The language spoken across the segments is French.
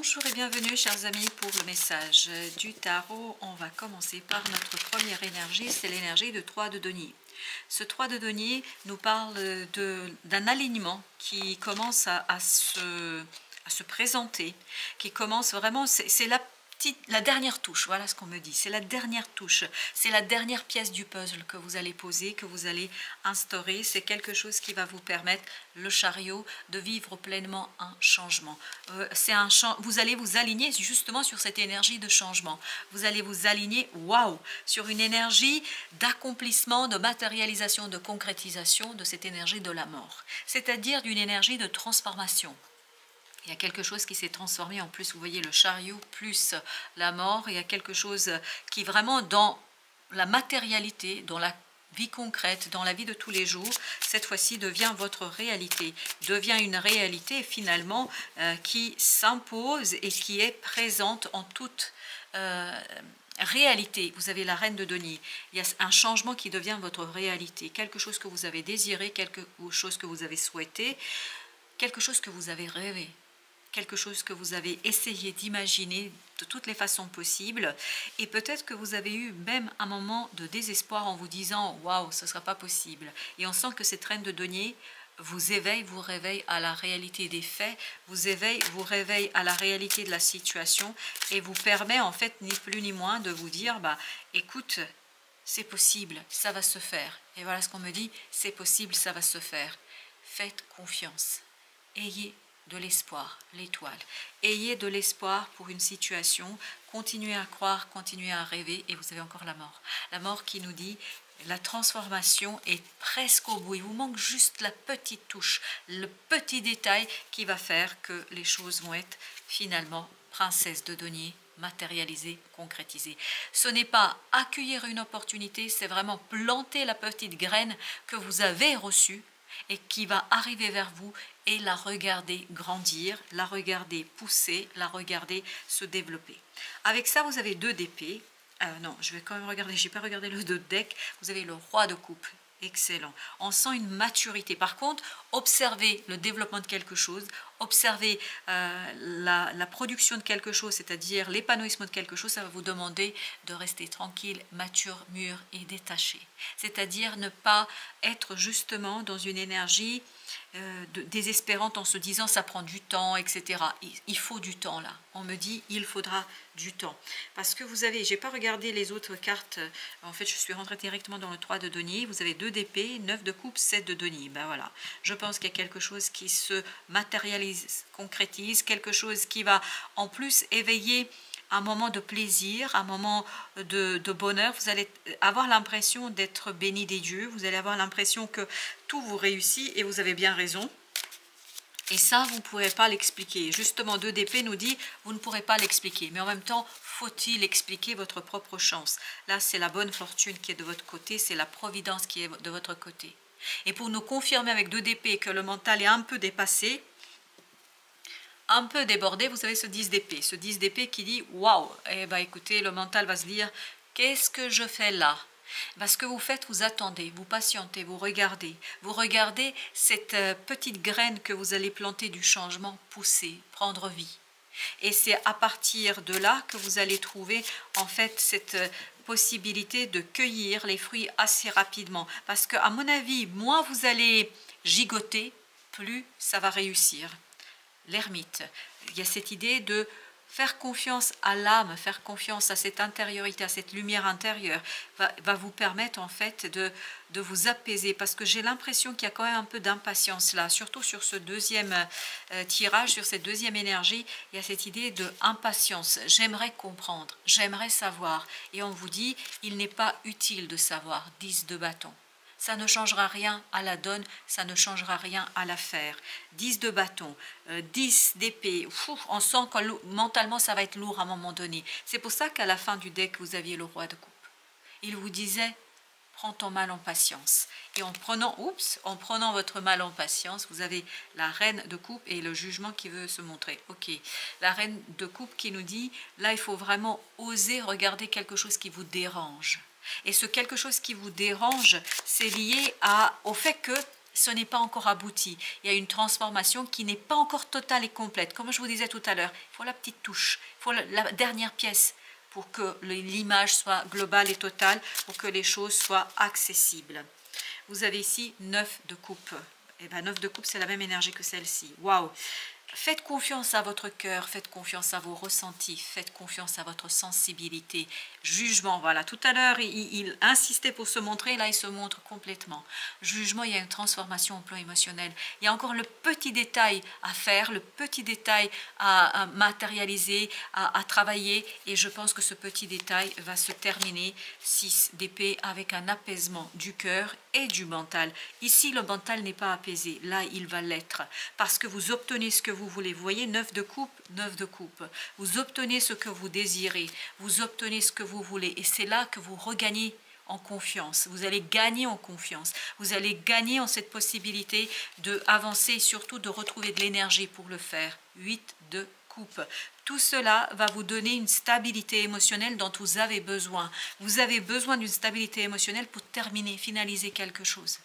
Bonjour et bienvenue chers amis pour le message du tarot. On va commencer par notre première énergie, c'est l'énergie de 3 de denier. Ce 3 de denier nous parle d'un alignement qui commence à se présenter, qui commence vraiment, c'est la dernière touche, voilà ce qu'on me dit, c'est la dernière touche, c'est la dernière pièce du puzzle que vous allez poser, que vous allez instaurer, c'est quelque chose qui va vous permettre, le chariot, de vivre pleinement un changement. Vous allez vous aligner justement sur cette énergie de changement, vous allez vous aligner, waouh, sur une énergie d'accomplissement, de matérialisation, de concrétisation de cette énergie de la mort, c'est-à-dire d'une énergie de transformation. Il y a quelque chose qui s'est transformé, en plus vous voyez le chariot plus la mort, il y a quelque chose qui vraiment dans la matérialité, dans la vie concrète, dans la vie de tous les jours, cette fois-ci devient votre réalité, devient une réalité finalement qui s'impose et qui est présente en toute réalité. Vous avez la reine de denier, il y a un changement qui devient votre réalité, quelque chose que vous avez désiré, quelque chose que vous avez souhaité, quelque chose que vous avez rêvé, quelque chose que vous avez essayé d'imaginer de toutes les façons possibles, et peut-être que vous avez eu même un moment de désespoir en vous disant waouh, ce ne sera pas possible, et on sent que cette reine de denier vous éveille, vous réveille à la réalité des faits, vous réveille à la réalité de la situation, et vous permet en fait ni plus ni moins de vous dire bah écoute, c'est possible, ça va se faire. Et voilà ce qu'on me dit, c'est possible, ça va se faire. Faites confiance, ayez de l'espoir, l'étoile. Ayez de l'espoir pour une situation, continuez à croire, continuez à rêver, et vous avez encore la mort. La mort qui nous dit, la transformation est presque au bout, il vous manque juste la petite touche, le petit détail qui va faire que les choses vont être finalement princesse de denier, matérialisée, concrétisée. Ce n'est pas accueillir une opportunité, c'est vraiment planter la petite graine que vous avez reçue, et qui va arriver vers vous et la regarder grandir, la regarder pousser, la regarder se développer. Avec ça, vous avez 2 d'épée. Non, je vais quand même regarder, je n'ai pas regardé le 2 de deck. Vous avez le roi de coupe. Excellent. On sent une maturité. Par contre, observez le développement de quelque chose, observez la production de quelque chose, c'est-à-dire l'épanouissement de quelque chose, ça va vous demander de rester tranquille, mature, mûr et détaché. C'est-à-dire ne pas être justement dans une énergie désespérante en se disant ça prend du temps, etc. Il faut du temps là. On me dit il faudra du temps. Parce que vous avez, j'ai pas regardé les autres cartes, en fait je suis rentrée directement dans le 3 de denier, vous avez 2 d'épée, 9 de coupe, 7 de denier. Ben voilà, je pense qu'il y a quelque chose qui se matérialise, concrétise, quelque chose qui va en plus éveiller un moment de plaisir, un moment de bonheur. Vous allez avoir l'impression d'être béni des dieux, vous allez avoir l'impression que tout vous réussit, et vous avez bien raison. Et ça, vous ne pourrez pas l'expliquer. Justement, 2 d'épée nous dit, vous ne pourrez pas l'expliquer. Mais en même temps, faut-il expliquer votre propre chance? Là, c'est la bonne fortune qui est de votre côté, c'est la providence qui est de votre côté. Et pour nous confirmer avec 2 d'épée que le mental est un peu dépassé, un peu débordé, vous avez ce 10 d'épée. Ce 10 d'épée qui dit, waouh, eh ben écoutez, le mental va se dire, qu'est-ce que je fais là? Parce que vous faites, vous attendez, vous patientez, vous regardez cette petite graine que vous allez planter du changement pousser, prendre vie. Et c'est à partir de là que vous allez trouver en fait cette possibilité de cueillir les fruits assez rapidement. Parce qu'à mon avis, moins vous allez gigoter, plus ça va réussir. L'ermite, il y a cette idée de faire confiance à l'âme, faire confiance à cette intériorité, à cette lumière intérieure, va vous permettre en fait de vous apaiser, parce que j'ai l'impression qu'il y a quand même un peu d'impatience là, surtout sur ce deuxième tirage, sur cette deuxième énergie, il y a cette idée de impatience. J'aimerais comprendre, j'aimerais savoir, et on vous dit, il n'est pas utile de savoir, 10 de bâton. Ça ne changera rien à la donne, ça ne changera rien à l'affaire. 10 de bâton, 10 d'épée, on sent que mentalement ça va être lourd à un moment donné. C'est pour ça qu'à la fin du deck, vous aviez le roi de coupe. Il vous disait, prends ton mal en patience. Et en prenant votre mal en patience, vous avez la reine de coupe et le jugement qui veut se montrer. Ok, la reine de coupe qui nous dit, là il faut vraiment oser regarder quelque chose qui vous dérange. Et ce quelque chose qui vous dérange, c'est lié au fait que ce n'est pas encore abouti. Il y a une transformation qui n'est pas encore totale et complète. Comme je vous disais tout à l'heure, il faut la petite touche, il faut la dernière pièce pour que l'image soit globale et totale, pour que les choses soient accessibles. Vous avez ici 9 de coupe. Et bien 9 de coupe, c'est la même énergie que celle-ci. Waouh! Faites confiance à votre cœur, faites confiance à vos ressentis, faites confiance à votre sensibilité. Jugement, voilà. Tout à l'heure, il insistait pour se montrer, là, il se montre complètement. Jugement, il y a une transformation au plan émotionnel. Il y a encore le petit détail à faire, le petit détail à matérialiser, à travailler. Et je pense que ce petit détail va se terminer, 6 d'épée, avec un apaisement du cœur et du mental. Ici, le mental n'est pas apaisé. Là, il va l'être. Parce que vous obtenez ce que vous voulez. Vous voyez, 9 de coupe, 9 de coupe. Vous obtenez ce que vous désirez. Vous obtenez ce que vous voulez. Et c'est là que vous regagnez en confiance. Vous allez gagner en confiance. Vous allez gagner en cette possibilité d'avancer et surtout de retrouver de l'énergie pour le faire. 8 de coupe. Tout cela va vous donner une stabilité émotionnelle dont vous avez besoin. Vous avez besoin d'une stabilité émotionnelle pour terminer, finaliser quelque chose.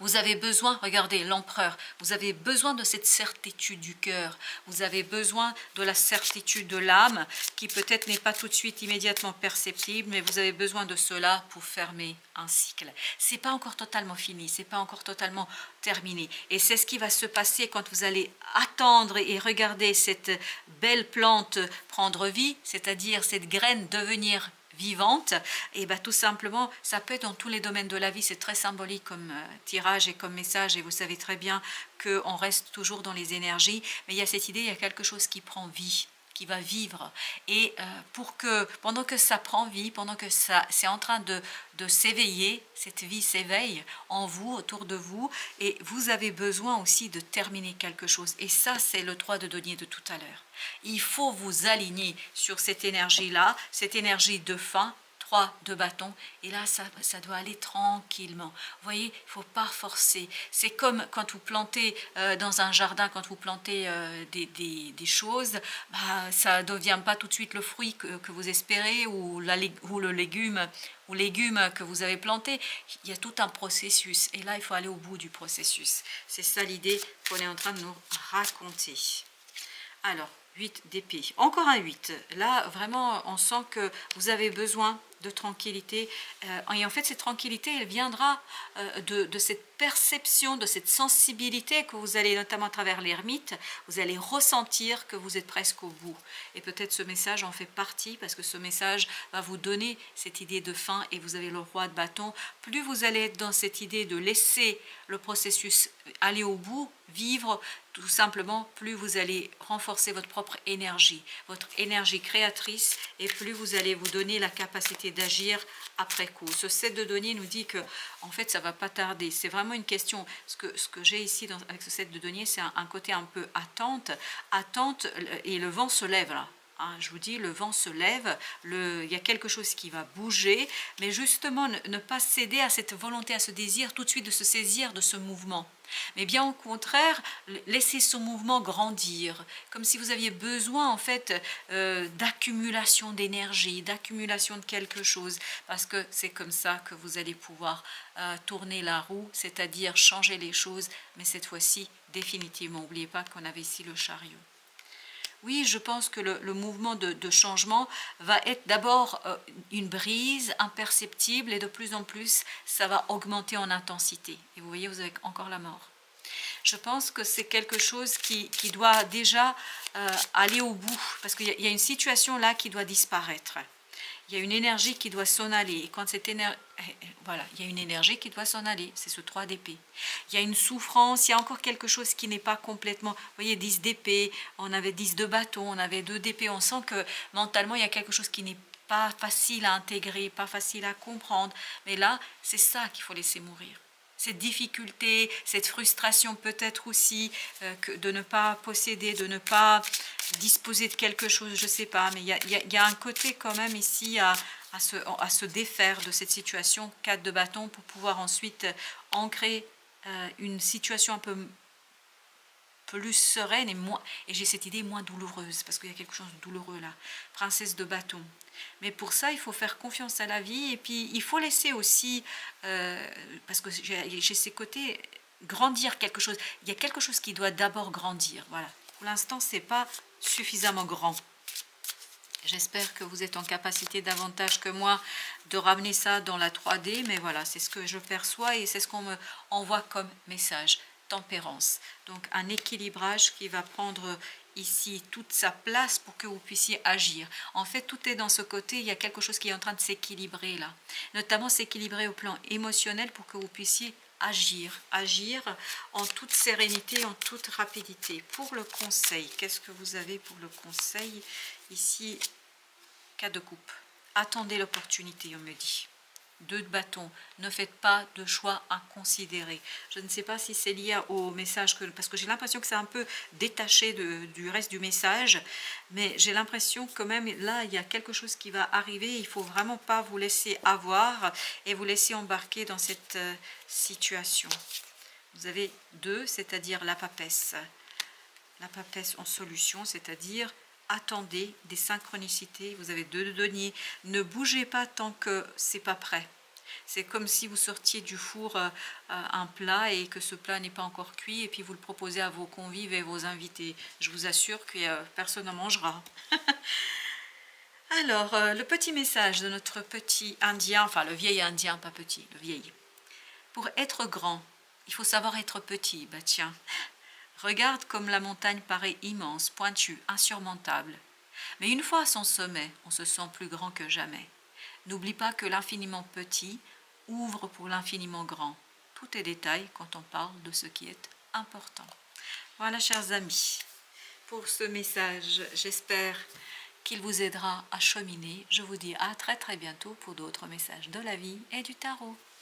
Vous avez besoin, regardez, l'empereur, vous avez besoin de cette certitude du cœur, vous avez besoin de la certitude de l'âme, qui peut-être n'est pas tout de suite immédiatement perceptible, mais vous avez besoin de cela pour fermer un cycle. C'est pas encore totalement fini, c'est pas encore totalement terminé. Et c'est ce qui va se passer quand vous allez attendre et regarder cette belle plante prendre vie, c'est-à-dire cette graine devenir vivante, et bien tout simplement, ça peut être dans tous les domaines de la vie, c'est très symbolique comme tirage et comme message, et vous savez très bien qu'on reste toujours dans les énergies, mais il y a cette idée, il y a quelque chose qui prend vie, qui va vivre, et pour que, pendant que ça prend vie, pendant que ça c'est en train de s'éveiller, cette vie s'éveille en vous, autour de vous, et vous avez besoin aussi de terminer quelque chose, et ça c'est le 3 de denier de tout à l'heure. Il faut vous aligner sur cette énergie-là, cette énergie de fin, 3 de bâton, et là ça doit aller tranquillement. Vous voyez, il ne faut pas forcer. C'est comme quand vous plantez dans un jardin, quand vous plantez des choses, bah, ça ne devient pas tout de suite le fruit que vous espérez ou le légume que vous avez planté. Il y a tout un processus, et là il faut aller au bout du processus. C'est ça l'idée qu'on est en train de nous raconter. Alors, 8 d'épée. Encore un 8. Là, vraiment, on sent que vous avez besoin de tranquillité. Et en fait, cette tranquillité, elle viendra de cette perception, de cette sensibilité que vous allez, notamment à travers l'ermite, vous allez ressentir que vous êtes presque au bout. Et peut-être ce message en fait partie, parce que ce message va vous donner cette idée de fin, et vous avez le roi de bâton. Plus vous allez être dans cette idée de laisser le processus aller au bout, vivre, tout simplement, plus vous allez renforcer votre propre énergie, votre énergie créatrice, et plus vous allez vous donner la capacité d'agir après coup. Ce 7 de denier nous dit que, en fait, ça ne va pas tarder. C'est vraiment une question. Ce que j'ai ici avec ce 7 de denier, c'est un côté un peu attente, et le vent se lève là. Je vous dis, le vent se lève, il y a quelque chose qui va bouger, mais justement ne pas céder à cette volonté, à ce désir tout de suite de se saisir de ce mouvement. Mais bien au contraire, laissez ce mouvement grandir, comme si vous aviez besoin en fait d'accumulation d'énergie, d'accumulation de quelque chose, parce que c'est comme ça que vous allez pouvoir tourner la roue, c'est-à-dire changer les choses, mais cette fois-ci définitivement. N'oubliez pas qu'on avait ici le chariot. Oui, je pense que le mouvement de changement va être d'abord une brise imperceptible, et de plus en plus, ça va augmenter en intensité. Et vous voyez, vous avez encore la mort. Je pense que c'est quelque chose qui doit déjà aller au bout, parce qu'il y a une situation là qui doit disparaître. Il y a une énergie qui doit s'en aller. Et quand cette énergie, voilà, il y a une énergie qui doit s'en aller. C'est ce 3 d'épée. Il y a une souffrance, il y a encore quelque chose qui n'est pas complètement... Vous voyez, 10 d'épée, on avait 10 de bâton, on avait 2 d'épée. On sent que mentalement, il y a quelque chose qui n'est pas facile à intégrer, pas facile à comprendre. Mais là, c'est ça qu'il faut laisser mourir. Cette difficulté, cette frustration peut-être aussi de ne pas posséder, de ne pas disposer de quelque chose, je ne sais pas, mais il y a un côté quand même ici à se défaire de cette situation, 4 de bâton, pour pouvoir ensuite ancrer une situation un peu plus sereine et j'ai cette idée moins douloureuse, parce qu'il y a quelque chose de douloureux là. Princesse de bâton. Mais pour ça, il faut faire confiance à la vie, et puis il faut laisser aussi, parce que j'ai ces côtés, grandir quelque chose. Il y a quelque chose qui doit d'abord grandir, voilà. Pour l'instant, c'est pas suffisamment grand. J'espère que vous êtes en capacité davantage que moi de ramener ça dans la 3D, mais voilà, c'est ce que je perçois et c'est ce qu'on me envoie comme message. Tempérance. Donc un équilibrage qui va prendre ici toute sa place pour que vous puissiez agir. En fait, tout est dans ce côté, il y a quelque chose qui est en train de s'équilibrer là. Notamment s'équilibrer au plan émotionnel pour que vous puissiez agir en toute sérénité, en toute rapidité. Pour le conseil, qu'est-ce que vous avez pour le conseil? Ici, 4 de coupe. Attendez l'opportunité, on me dit. 2 de bâton. Ne faites pas de choix inconsidérés. Je ne sais pas si c'est lié au message, parce que j'ai l'impression que c'est un peu détaché du reste du message, mais j'ai l'impression quand même, là, il y a quelque chose qui va arriver. Il ne faut vraiment pas vous laisser avoir et vous laisser embarquer dans cette situation. Vous avez 2, c'est-à-dire la papesse. La papesse en solution, c'est-à-dire attendez des synchronicités. Vous avez 2 de denier. Ne bougez pas tant que c'est pas prêt. C'est comme si vous sortiez du four un plat et que ce plat n'est pas encore cuit et puis vous le proposez à vos convives et vos invités. Je vous assure que personne ne mangera. Alors, le petit message de notre petit indien, enfin le vieil indien, pas petit, le vieil. Pour être grand, il faut savoir être petit. Bah tiens. Regarde comme la montagne paraît immense, pointue, insurmontable. Mais une fois à son sommet, on se sent plus grand que jamais. N'oublie pas que l'infiniment petit ouvre pour l'infiniment grand. Tout est détail quand on parle de ce qui est important. Voilà, chers amis, pour ce message. J'espère qu'il vous aidera à cheminer. Je vous dis à très très bientôt pour d'autres messages de la vie et du tarot.